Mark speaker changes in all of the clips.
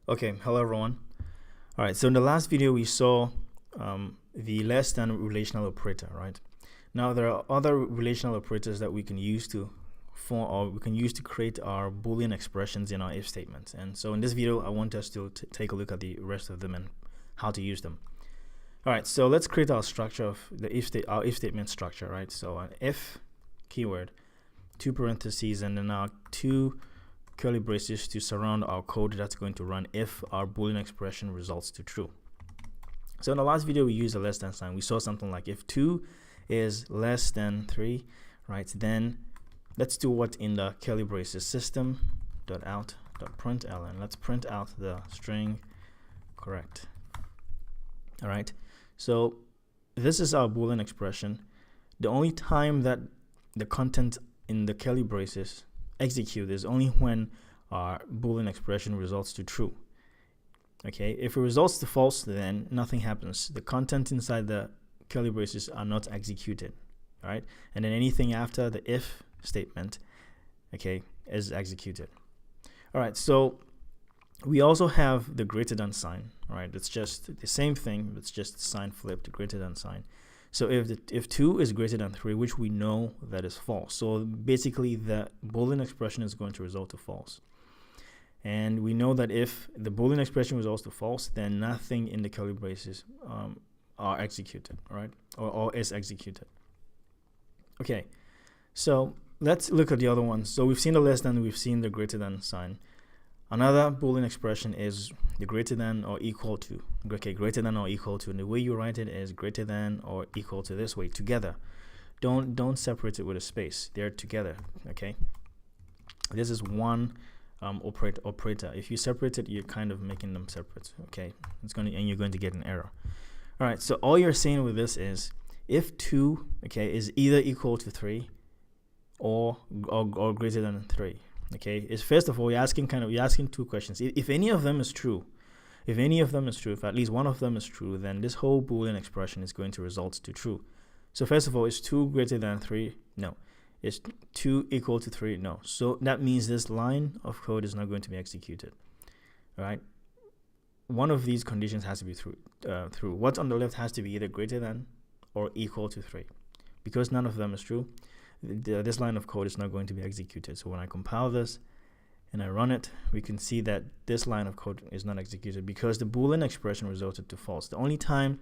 Speaker 1: Okay, hello everyone. All right, so in the last video we saw the less than relational operator, right? Now there are other relational operators that we can use to form, or we can use to create our Boolean expressions in our if statements. And so in this video, I want us to take a look at the rest of them and how to use them. All right, so let's create our structure of the our if statement structure, right? So an if keyword, two parentheses, and then our two curly braces to surround our code that's going to run if our Boolean expression results to true. So in the last video we used a less than sign. We saw something like if 2 is less than 3, right? Then let's do what in the curly braces system.out.println. Let's print out the string correct. All right. So this is our Boolean expression. The only time that the content in the curly braces execute is only when our Boolean expression results to true. Okay, if it results to false, then nothing happens. The content inside the curly braces are not executed, all right? And then anything after the if statement, okay, is executed. All right, so we also have the greater than sign, all right? It's just the same thing, it's just sign flipped, greater than sign. So if 2 is greater than 3, which we know that is false, so basically the Boolean expression is going to result to false. And we know that if the Boolean expression results to false, then nothing in the curly braces are executed, right? Or is executed. Okay, so let's look at the other ones. So we've seen the less than, we've seen the greater than sign. Another Boolean expression is the greater than or equal to. Okay, greater than or equal to. And the way you write it is greater than or equal to this way, together. Don't separate it with a space. They're together, okay? This is one operator. If you separate it, you're kind of making them separate, okay? And you're going to get an error. All right, so all you're saying with this is if 2, okay, is either equal to 3 or greater than 3. Okay, is first of all you're asking two questions. If any of them is true, if at least one of them is true, then this whole Boolean expression is going to result to true. So first of all, is 2 greater than 3? No. Is 2 equal to 3? No. So that means this line of code is not going to be executed. All right. One of these conditions has to be true. What's on the left has to be either greater than or equal to 3. Because none of them is true, this line of code is not going to be executed. So when I compile this and I run it, we can see that this line of code is not executed because the Boolean expression resulted to false. The only time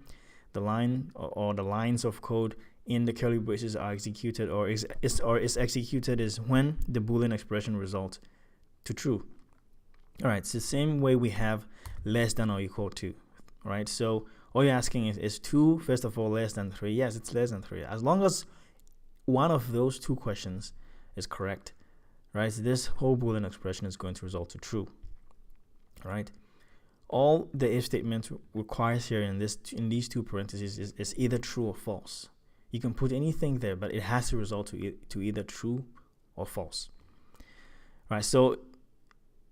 Speaker 1: the line or the lines of code in the curly braces are executed or is executed is when the Boolean expression results to true. All right, it's the same way we have less than or equal to, right? So all you're asking is 2, first of all, less than 3? Yes, it's less than 3. As long as one of those two questions is correct, right? So this whole Boolean expression is going to result to true, right? All the if statement requires here in these two parentheses is either true or false. You can put anything there, but it has to result to either true or false, right? So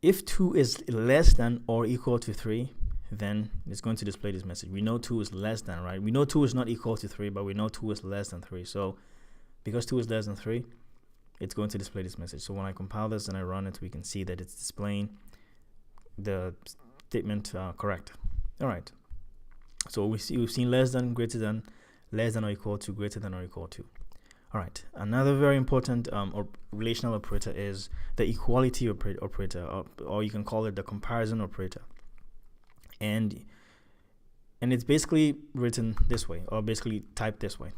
Speaker 1: if 2 is less than or equal to 3, then it's going to display this message. We know 2 is less than, right? We know 2 is not equal to 3, but we know 2 is less than 3. So because 2 is less than 3, it's going to display this message. So when I compile this and I run it, we can see that it's displaying the statement correct. All right. So we've seen less than, greater than, less than or equal to, greater than or equal to. All right. Another very important relational operator is the equality operator, or you can call it the comparison operator. And it's basically written this way, or basically typed this way,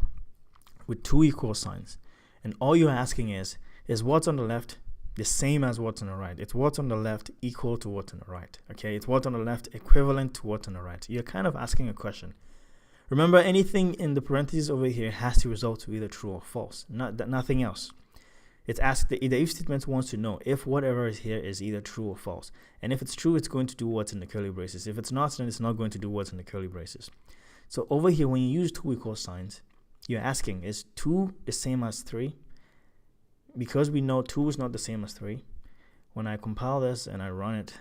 Speaker 1: with two equal signs. And all you're asking is what's on the left the same as what's on the right? It's what's on the left equal to what's on the right. Okay, it's what's on the left equivalent to what's on the right. You're kind of asking a question. Remember, anything in the parentheses over here has to result to either true or false, nothing else. It's asked the if statement wants to know if whatever is here is either true or false. And if it's true, it's going to do what's in the curly braces. If it's not, then it's not going to do what's in the curly braces. So over here, when you use two equal signs, you're asking, is 2 the same as 3? Because we know 2 is not the same as 3. When I compile this and I run it,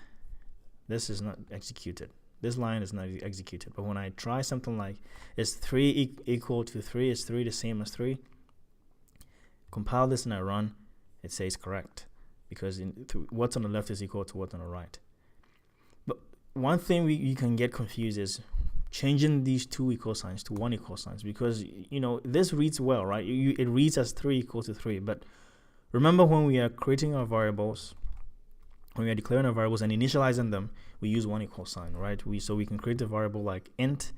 Speaker 1: this is not executed. This line is not executed. But when I try something like, is 3 equal to 3? Is 3 the same as 3? Compile this and I run, it says correct. Because what's on the left is equal to what's on the right. But one thing you can get confused is changing these two equal signs to one equal signs, because this reads well, right? It reads as 3 equal to 3, but remember, when we are creating our variables, when we are declaring our variables and initializing them, we use one equal sign, right? So we can create a variable like int,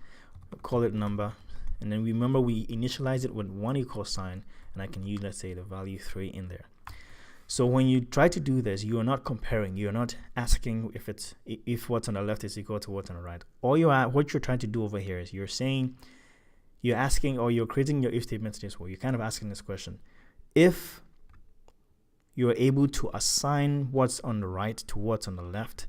Speaker 1: call it number, and then remember we initialize it with one equal sign, and I can use, let's say, the value 3 in there. So when you try to do this, you are not comparing, you're not asking if what's on the left is equal to what's on the right. What you're trying to do over here is you're asking, or you're creating your if statements this way. You're kind of asking this question: if you're able to assign what's on the right to what's on the left,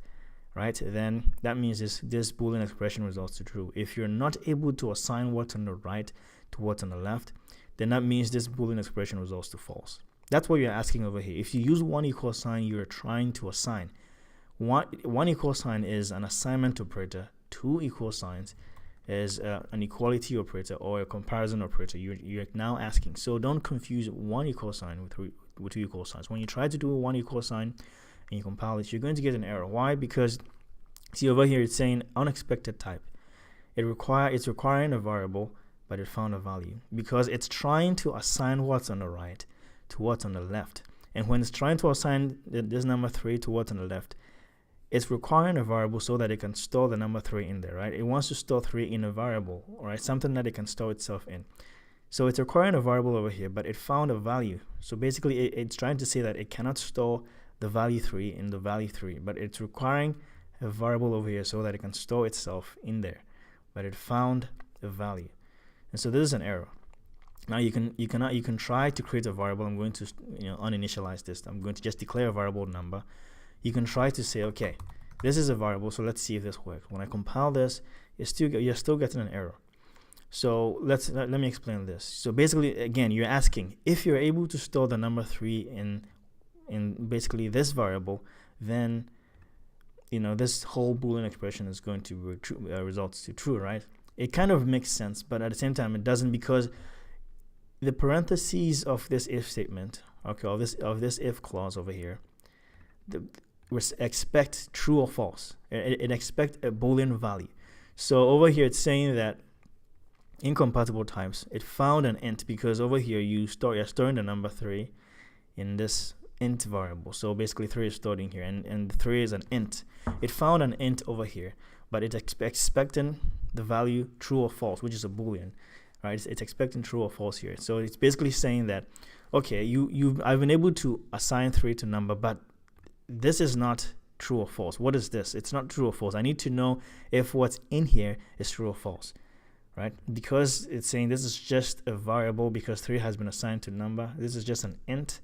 Speaker 1: right, then that means this Boolean expression results to true. If you're not able to assign what's on the right to what's on the left, then that means this Boolean expression results to false. That's what you're asking over here. If you use one equal sign, you're trying to assign. One equal sign is an assignment operator. Two equal signs is an equality operator or a comparison operator. You're now asking. So don't confuse one equal sign with two equal signs. When you try to do one equal sign and you compile it, you're going to get an error. Why? Because see over here it's saying unexpected type. It's requiring a variable, but it found a value because it's trying to assign what's on the right to what's on the left. And when it's trying to assign this number 3 to what's on the left, it's requiring a variable so that it can store the number 3 in there, right? It wants to store 3 in a variable, all right? Something that it can store itself in. So it's requiring a variable over here, but it found a value. So basically it's trying to say that it cannot store the value 3 in the value 3, but it's requiring a variable over here so that it can store itself in there, but it found a value. And so this is an error. Now you can try to create a variable. I'm going to uninitialize this. I'm going to just declare a variable number. You can try to say, okay, this is a variable, so let's see if this works. When I compile this, you're still getting an error. So let me explain this. So basically, again, you're asking if you're able to store the number 3 in basically this variable, then this whole Boolean expression is going to result to true, right? It kind of makes sense, but at the same time it doesn't, because the parentheses of this if statement, okay, of this if clause over here, we expect true or false. It expects a Boolean value. So over here it's saying that incompatible types, it found an int, because over here you're storing the number 3 in this int variable. So basically 3 is stored in here, and 3 is an int. It found an int over here, but it's expecting the value true or false, which is a Boolean, right? It's expecting true or false here. So it's basically saying that, okay, I've been able to assign 3 to number, but this is not true or false. What is this? It's not true or false. I need to know if what's in here is true or false, right? Because it's saying this is just a variable, because 3 has been assigned to number. This is just an int.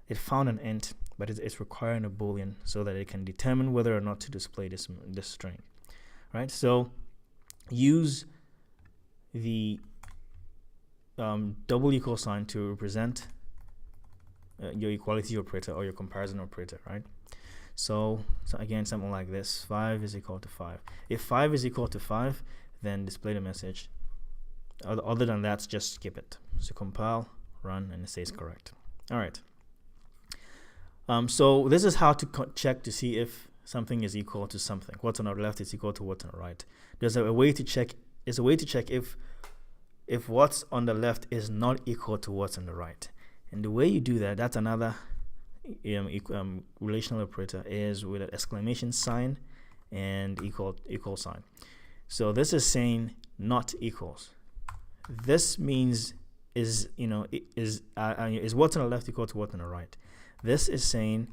Speaker 1: It found an int, but it's requiring a Boolean so that it can determine whether or not to display this string, right? So use the double equal sign to represent your equality operator or your comparison operator, right? So again, something like this: 5 is equal to 5. If 5 is equal to 5, then display the message. Other than that, just skip it. So compile, run, and it says correct. All right. So this is how to check to see if something is equal to something. What's on the left is equal to what's on the right. There's a way to check. It's a way to check if what's on the left is not equal to what's on the right. And the way you do that, that's another relational operator, is with an exclamation sign and equal sign. So this is saying not equals. This means is what's on the left equal to what's on the right. This is saying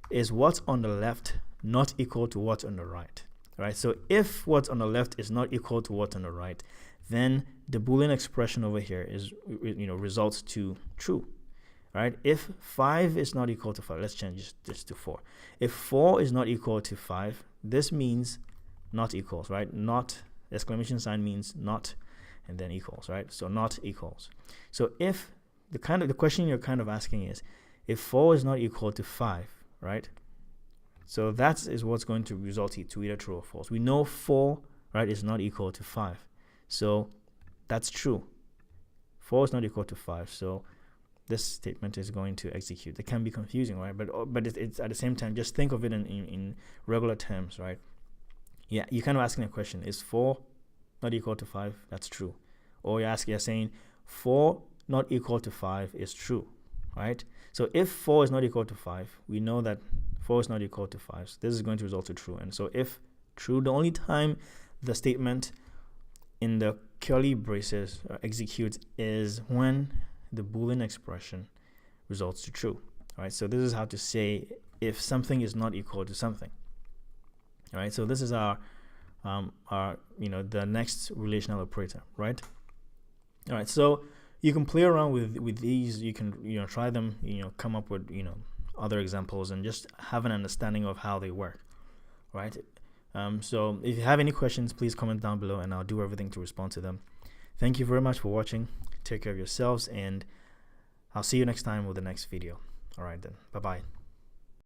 Speaker 1: is what's on the left not equal to what's on the right, right? So if what's on the left is not equal to what's on the right, then the Boolean expression over here is results to true, right? If 5 is not equal to 5, let's change this to 4. If 4 is not equal to 5, this means not equals, right? Not, exclamation sign means not, and then equals, right? So not equals. So if the question you're kind of asking is, if 4 is not equal to 5, right? So that is what's going to result to either true or false. We know 4, right, is not equal to 5. So that's true. 4 is not equal to 5. So this statement is going to execute. It can be confusing, right? But it's at the same time, just think of it in regular terms, right? Yeah, you're kind of asking a question. Is 4 not equal to 5? That's true. Or you're saying 4 not equal to 5 is true, right? So if 4 is not equal to 5, we know that 4 is not equal to 5. So this is going to result to true. And so if true, the only time the statement in the curly braces executes is when the Boolean expression results to true. All right, so this is how to say if something is not equal to something. All right, so this is our the next relational operator, right? All right, so you can play around with these. You can try them, come up with other examples and just have an understanding of how they work, right? So if you have any questions, please comment down below and I'll do everything to respond to them. Thank you very much for watching. Take care of yourselves, and I'll see you next time with the next video. All right then, bye bye.